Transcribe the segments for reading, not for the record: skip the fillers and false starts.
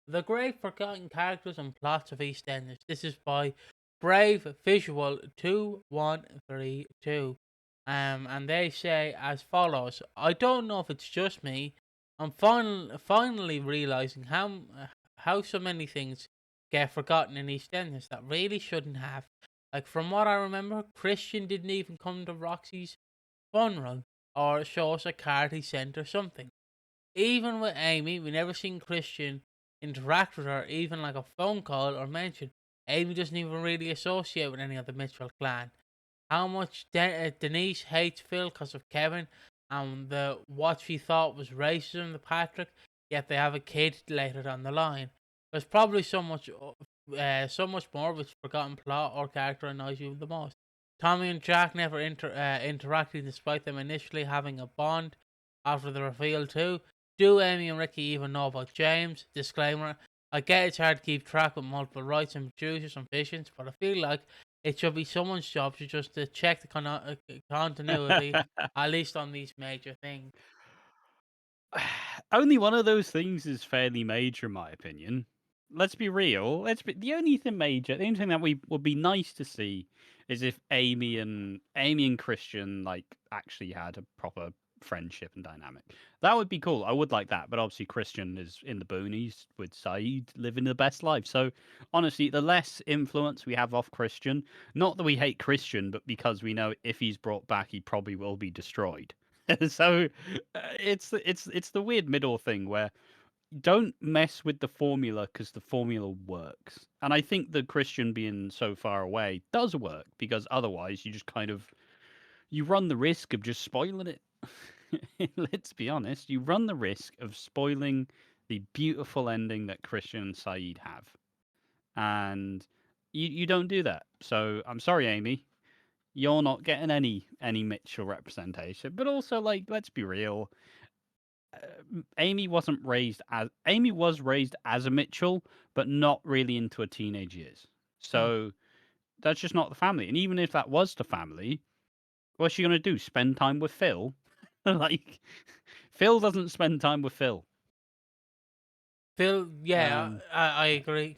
The Great Forgotten Characters and Plots of EastEnders. This is by Brave Visual 2132. And they say as follows. I don't know if it's just me. I'm finally realizing how so many things get forgotten in EastEnders that really shouldn't have. Like from what I remember, Christian didn't even come to Roxy's fun run or show us a card he sent or something. Even with Amy, we never seen Christian interact with her, even like a phone call or mention. Amy doesn't even really associate with any of the Mitchell clan. How much Denise hates Phil because of Kevin and what she thought was racism to Patrick, yet they have a kid later down the line. There's probably so much more which forgotten plot or character annoys you the most. Tommy and Jack never interacting despite them initially having a bond after the reveal too. Do Amy and Ricky even know about James? Disclaimer, I get it's hard to keep track with multiple rights and producers and visions, but I feel like it should be someone's job to check the continuity, at least on these major things. Only one of those things is fairly major, in my opinion. Let's be real. The only thing major, the only thing that we would be nice to see is if Amy and Christian like actually had a proper friendship and dynamic. That would be cool. I would like that. But obviously Christian is in the boonies with Saeed living the best life. So honestly, the less influence we have off Christian, not that we hate Christian, but because we know if he's brought back, he probably will be destroyed. So it's the weird middle thing where don't mess with the formula because the formula works. And I think the Christian being so far away does work because otherwise you just kind of you run the risk of just spoiling it. Let's be honest, you run the risk of spoiling the beautiful ending that Christian and Saeed have. And you don't do that. So I'm sorry, Amy. You're not getting any Mitchell representation. But also, like, let's be real. Amy was raised as a Mitchell, but not really into her teenage years. Hmm. So that's just not the family. And even if that was the family, what's she gonna do? Spend time with Phil? Like, Phil doesn't spend time with Phil. Phil, yeah, Um, I agree.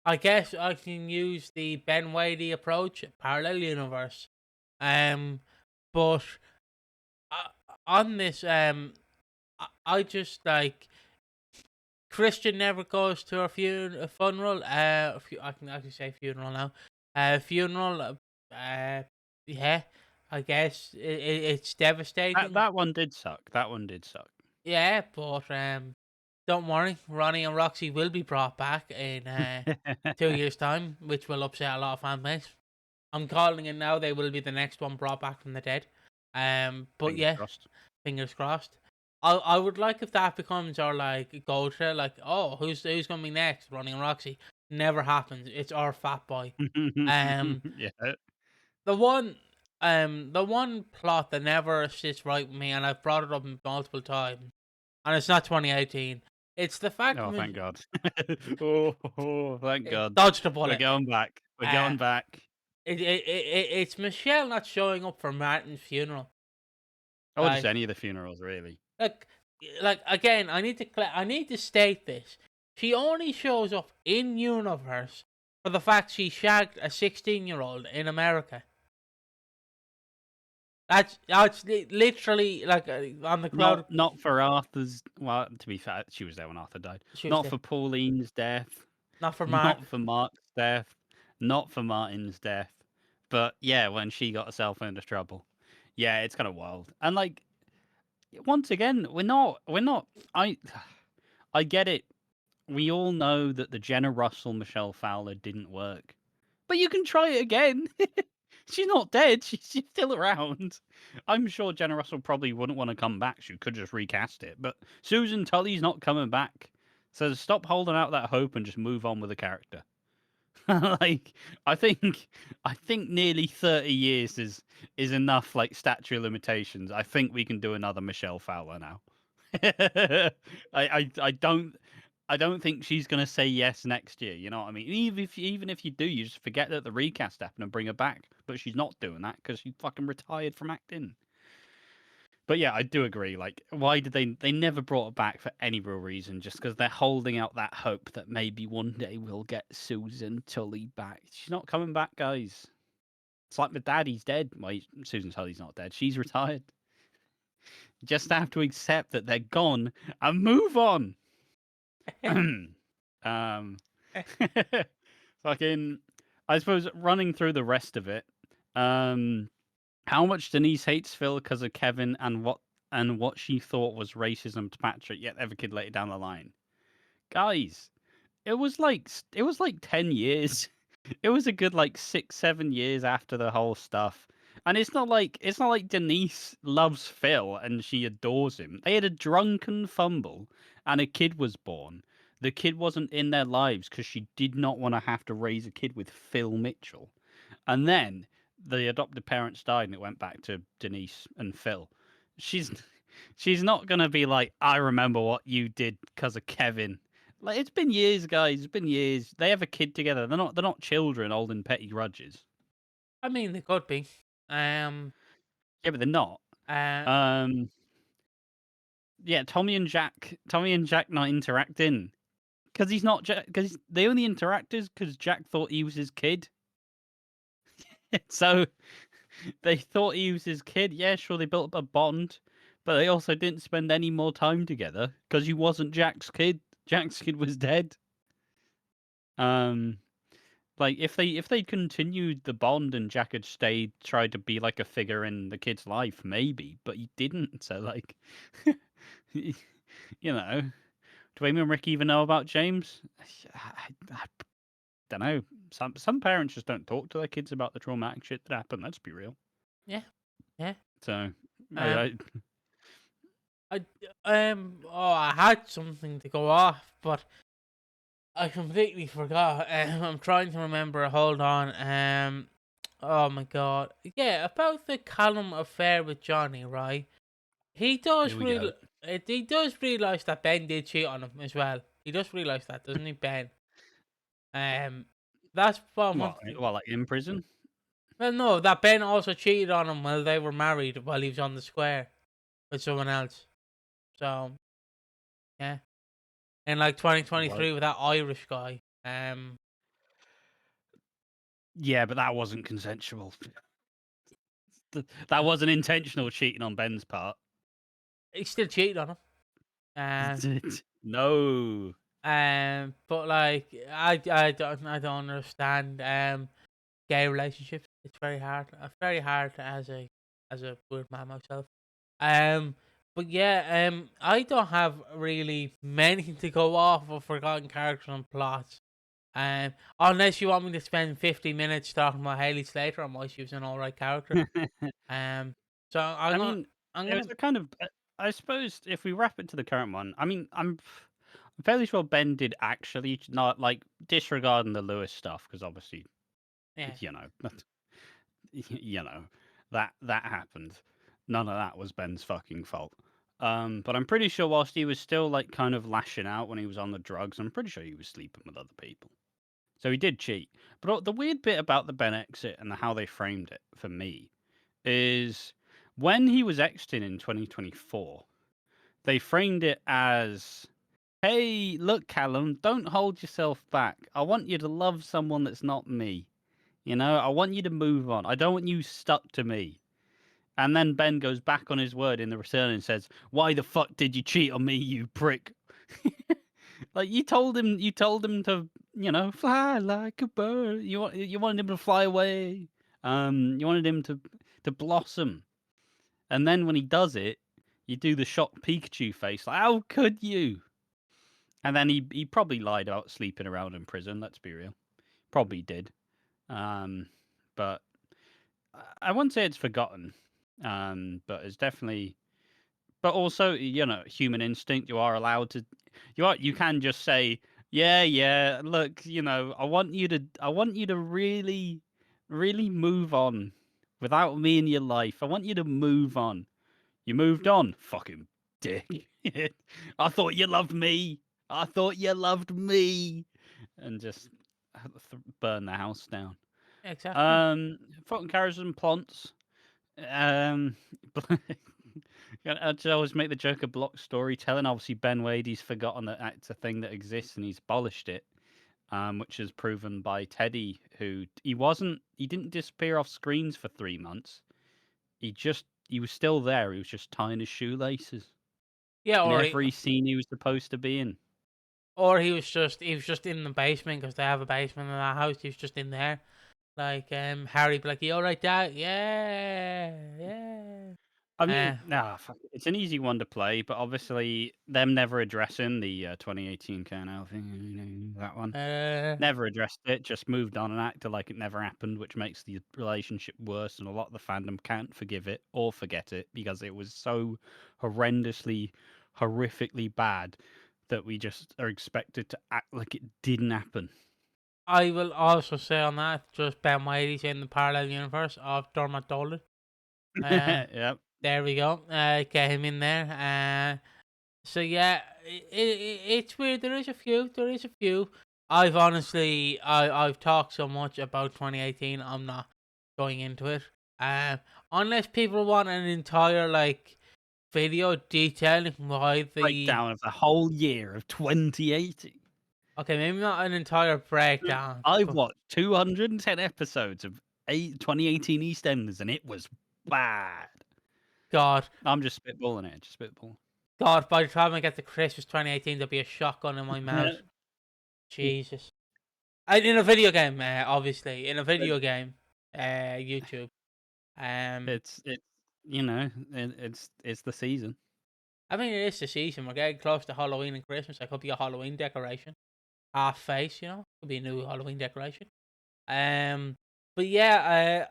I guess I can use the Ben Wadey approach, parallel universe. Um, but uh, on this, I just like Christian never goes to a funeral. I can actually say funeral now. Funeral. Yeah, I guess it's that devastating. that one did suck. That one did suck. Yeah, but don't worry, Ronnie and Roxy will be brought back in 2 years' time, which will upset a lot of fan base. I'm calling it now. They will be the next one brought back from the dead. But Fingers yeah, crossed. fingers crossed. I would like if that becomes our like go to like who's gonna be next, Ronnie and Roxy. Never happens. It's our fat boy. Um, Yeah. the one plot that never sits right with me, and I've brought it up multiple times, and it's not 2018. It's the fact Oh, that thank God. Oh, thank God. dodged the We're bullet. going back. We're Uh, going back. it's Michelle not showing up for Martin's funeral. Oh, just Like, any of the funerals, really. like, like again, I need to state this. She only shows up in universe for the fact she shagged a 16-year-old in America. That's literally like on the Not crowd. not for Arthur's. Well, to be fair, she was there when Arthur died. She was Not there. for Pauline's death. Not for Mark. Not for Mark's death. Not for Martin's death. But yeah, when she got herself into trouble. Yeah, it's kind of wild. And like once again, we're not. I get it. We all know that the Jenna Russell Michelle Fowler didn't work, but you can try it again. She's not dead. She's still around. I'm sure Jenna Russell probably wouldn't want to come back. She could just recast it. But Susan Tully's not coming back. So stop holding out that hope and just move on with the character. Like I think nearly 30 years is enough like statute of limitations. I think we can do another Michelle Fowler now. I don't think she's gonna say yes next year. You know what I mean? Even if you do, you just forget that the recast happened and bring her back. But she's not doing that because she fucking retired from acting. But yeah, I do agree. Like, why did they never brought it back for any real reason? Just because they're holding out that hope that maybe one day we'll get Susan Tully back. She's not coming back, guys. It's like my dad. He's dead. Well, Susan Tully's not dead. She's retired. You just have to accept that they're gone and move on. um, fucking. I suppose running through the rest of it. How much Denise hates Phil because of Kevin and what she thought was racism to Patrick, yet every kid later down the line. Guys, it was like 10 years. It was a good like 6, 7 years after the whole stuff. And it's not like Denise loves Phil and she adores him. They had a drunken fumble and a kid was born. The kid wasn't in their lives because she did not want to have to raise a kid with Phil Mitchell. And then the adopted parents died and it went back to Denise and Phil. She's she's not gonna be like, I remember what you did because of Kevin. Like, it's been years, guys. It's been years. They have a kid together. They're not children holding petty grudges. I mean, they could be. Um, Yeah, but they're not. uh, Um, yeah, Tommy and Jack not interacting because he's not Jack. Because they only interacted because Jack thought he was his kid. So they thought he was his kid. Yeah, sure, they built up a bond, but they also didn't spend any more time together because he wasn't Jack's kid. Jack's kid was dead. Um, like if they'd continued the bond and Jack had tried to be like a figure in the kid's life, maybe, but he didn't. So like, you know, do Amy and Rick even know about James? I don't know. Some parents just don't talk to their kids about the traumatic shit that happened. Let's be real. yeah, yeah. So I, Um, I I had something to go off, but I completely forgot. I'm trying to remember. Hold on. Oh my god. Yeah, about the Callum affair with Johnny, right? He does here we go. he does realize that Ben did cheat on him as well. He does realize that, doesn't he, Ben? Um, that's one What? thing. Well, like in prison? Well, no, that Ben also cheated on him while they were married, while he was on the square with someone else. So yeah, in like What? 2023 with that Irish guy. Yeah, but that wasn't consensual. That wasn't intentional cheating on Ben's part. He still cheated on him. No. But like I don't understand gay relationships. It's very hard. Very hard as a weird man myself. Um, but yeah, I don't have really many to go off of forgotten characters and plots. Unless you want me to spend 50 minutes talking about Haley Slater and why she was an alright character. Um, so I'm I gonna mean, I'm it was gonna a kind of. I suppose if we wrap it to the current one, I mean, I'm fairly sure Ben did actually not like disregarding the Lewis stuff because obviously, yeah. you know, you know, that happened. None of that was Ben's fucking fault. But I'm pretty sure whilst he was still like kind of lashing out when he was on the drugs, I'm pretty sure he was sleeping with other people. So he did cheat. But the weird bit about the Ben exit and how they framed it for me is when he was exiting in 2024, they framed it as, hey, look, Callum, don't hold yourself back. I want you to love someone that's not me. You know, I want you to move on. I don't want you stuck to me. And then Ben goes back on his word in the return and says, why the fuck did you cheat on me, you prick? Like you told him to, fly like a bird. You wanted him to fly away. You wanted him to blossom. And then when he does it, you do the shocked Pikachu face, like, how could you? And then he probably lied about sleeping around in prison, let's be real. Probably did. Um, but I wouldn't say it's forgotten. But it's definitely, but also, human instinct. You can just say, yeah, look, I want you to really, really move on without me in your life. I want you to move on. You moved on, fucking dick. I thought you loved me. I thought you loved me. And just burn the house down. Exactly. Fucking carrots and plants. Um, I just always make the joke of block storytelling. Obviously, Ben Wade, he's forgotten that it's a thing that exists and he's abolished it, which is proven by Teddy, who he didn't disappear off screens for 3 months. He was still there. He was just tying his shoelaces Yeah, in every scene he was supposed to be in. or he was just in the basement because they have a basement in that house. He was just in there. Like Harry be like, "You all right, Dad? Yeah, yeah." I mean, fuck it. It's an easy one to play, but obviously them never addressing the 2018 Colonel thing, that one. Never addressed it, just moved on and acted like it never happened, which makes the relationship worse, and a lot of the fandom can't forgive it or forget it because it was so horrendously, horrifically bad that we just are expected to act like it didn't happen. I will also say on that, just Ben Whitey's in the parallel universe of Dermot Dolan. Yep. There we go. Get him in there. So yeah, it's weird. There is a few. There is a few. I've talked so much about 2018. I'm not going into it. Unless people want an entire like video detailing why the Breakdown of the whole year of 2018. Okay, maybe not an entire breakdown. I've But watched 210 episodes of 2018 EastEnders, and it was bad. God, I'm just spitballing it. Just spitballing. God, by the time I get to Christmas 2018, there'll be a shotgun in my mouth. Jesus. In a video game, obviously. In a video game, YouTube. It's you know it's the season. I mean, it is the season. We're getting close to Halloween and Christmas. It could be a Halloween decoration. Half face, you know? Could be a new Halloween decoration. But yeah,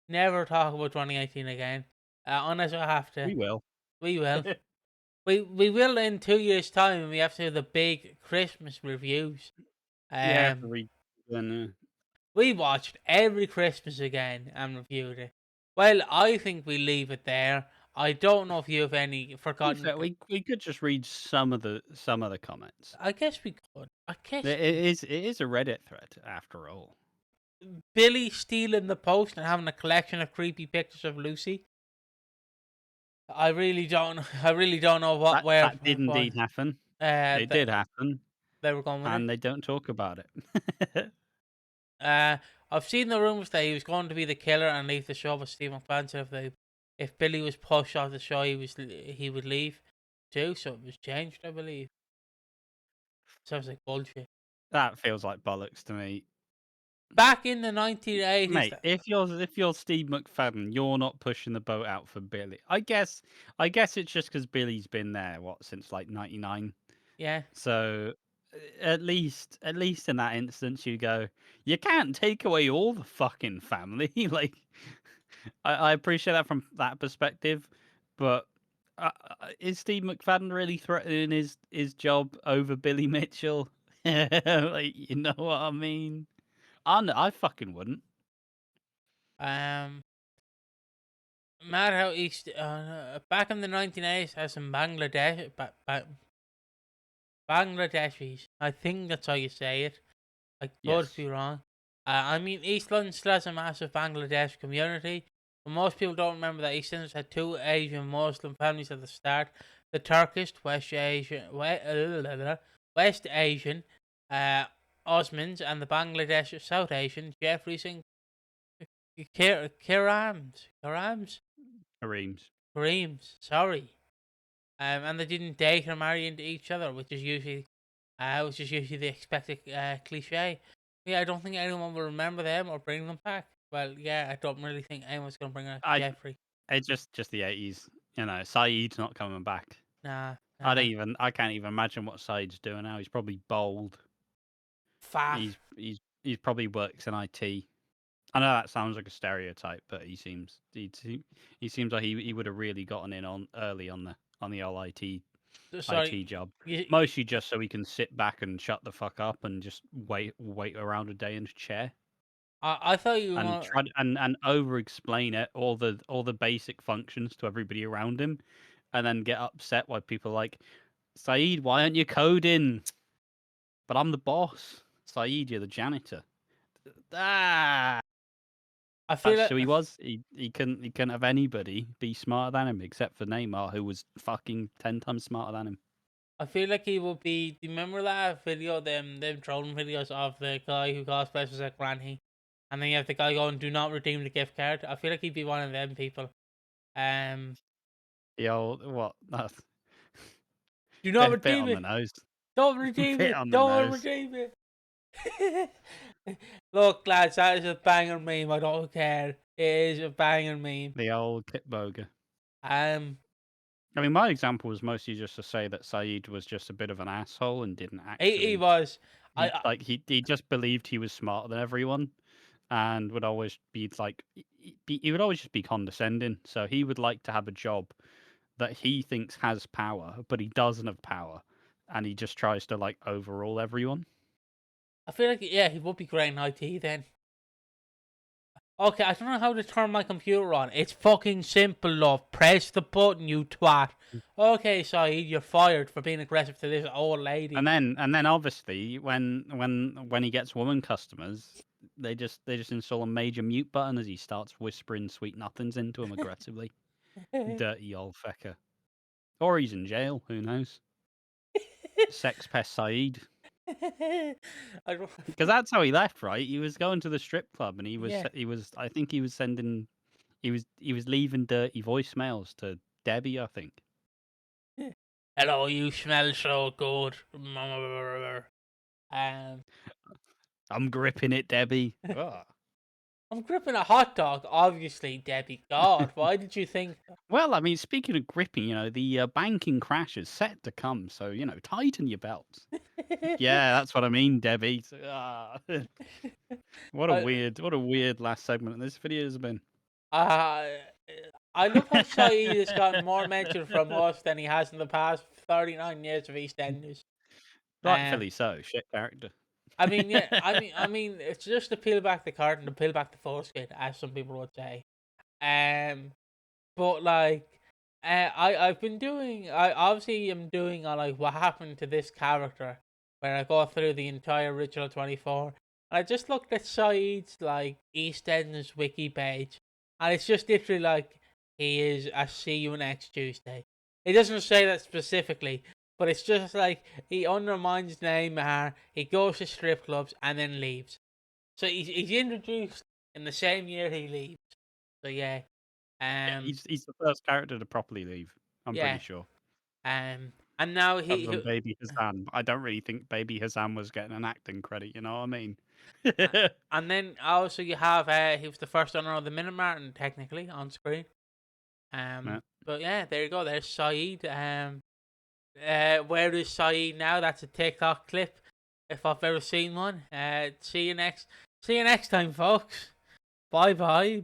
never talk about 2018 again. Unless I have to. We will. We will. We will in 2 years' time when we have to do the big Christmas reviews. Yeah. We watched every Christmas again and reviewed it. Well, I think we leave it there. I don't know if you have any forgotten. We could just read some of the comments. I guess we could. I guess It is a Reddit thread after all. Billy stealing the post and having a collection of creepy pictures of Lucy. I really don't know That did indeed happen. It did happen. They were going with and they don't talk about it. I've seen the rumours that he was going to be the killer and leave the show, but Steve McMahon said if Billy was pushed off the show, he would leave too. So it was changed, I believe. Sounds like bullshit. That feels like bollocks to me. Back in the 1980s, Mate, if you're Steve McFadden, you're not pushing the boat out for Billy. I guess it's just because Billy's been there since like '99. Yeah. So at least in that instance, you go, you can't take away all the fucking family. Like, I appreciate that from that perspective, but is Steve McFadden really threatening his job over Billy Mitchell? Like, you know what I mean? I fucking wouldn't. Mad how East back in the 1980s has some Bangladeshis. I think that's how you say it. I could be wrong. I mean, East London still has a massive Bangladesh community, but most people don't remember that EastEnders had two Asian Muslim families at the start: the Turkish, West Asian, Osmans, and the Bangladesh South Asian Jeffries and Kareems. Sorry. And they didn't date or marry into each other, which is usually the expected cliche. Yeah, I don't think anyone will remember them or bring them back. Well, yeah, I don't really think anyone's gonna bring back Jeffrey. It's just the '80s. You know, Saeed's not coming back. Nah. I can't even imagine what Saeed's doing now. He's probably bald. Fat. He's probably works in IT. I know that sounds like a stereotype, but he seems like he would have really gotten in on early on the old IT job. Mostly just so he can sit back and shut the fuck up and just wait around a day in a chair. I thought you and try and over explain it all the basic functions to everybody around him, and then get upset why people are like, Saeed, why aren't you coding? But I'm the boss. Saeed, you're the janitor. Ah. I feel That's like who he was. He couldn't have anybody be smarter than him except for Neymar, who was fucking 10 times smarter than him. I feel like he will be. Do you remember that video, them trolling videos of the guy who cosplays as a granny, and then you have the guy going, "Do not redeem the gift card." I feel like he'd be one of them people. Um, The old what? That's do not bit redeem on the it. nose. Don't redeem Bit it. on the Don't nose. redeem it. Look, lads, that is a banger meme. I don't care. It is a banger meme. The old Kitboga. Um, I mean, my example was mostly just to say that Saeed was just a bit of an asshole and didn't he actually. was. He just believed he was smarter than everyone, and would always be like he would always just be condescending. So he would like to have a job that he thinks has power, but he doesn't have power, and he just tries to like overrule everyone. I feel like he would be great in IT then. Okay, I don't know how to turn my computer on. It's fucking simple, love. Press the button, you twat. Okay, Saeed, you're fired for being aggressive to this old lady. And then obviously when he gets woman customers, they just install a major mute button as he starts whispering sweet nothings into him aggressively. Dirty old fecker. Or he's in jail, who knows? Sex pest Saeed. Because that's how he left, right? He was going to the strip club and he was I think he was sending he was leaving dirty voicemails to Debbie, I think. Hello, you smell so good. I'm gripping it, Debbie. I'm gripping a hot dog, obviously, Debbie. God, why did you think? Well, I mean, speaking of gripping, the banking crash is set to come, so tighten your belts. Yeah, that's what I mean, Debbie. What a weird last segment this video has been. I love how Saeed has gotten more mention from us than he has in the past 39 years of EastEnders. Rightfully so. Shit character. I mean, yeah, I mean, it's just to peel back the curtain, to peel back the foreskin, as some people would say. But like, I've been doing, I obviously am doing like what happened to this character, where I go through the entire original 24. And I just looked at Saeed's like EastEnders wiki page, and it's just literally like he is a see you next Tuesday. It doesn't say that specifically, but it's just like he undermines Neymar, he goes to strip clubs and then leaves. So he's introduced in the same year he leaves. So yeah. He's the first character to properly leave. I'm pretty sure. And now Other than Baby Hassan, I don't really think Baby Hassan was getting an acting credit. You know what I mean? and then also you have he was the first owner of the Minute Martin technically on screen. But yeah, there you go. There's Saeed. Where is Saeed now? That's a TikTok clip, if I've ever seen one. See you next time, folks. Bye bye.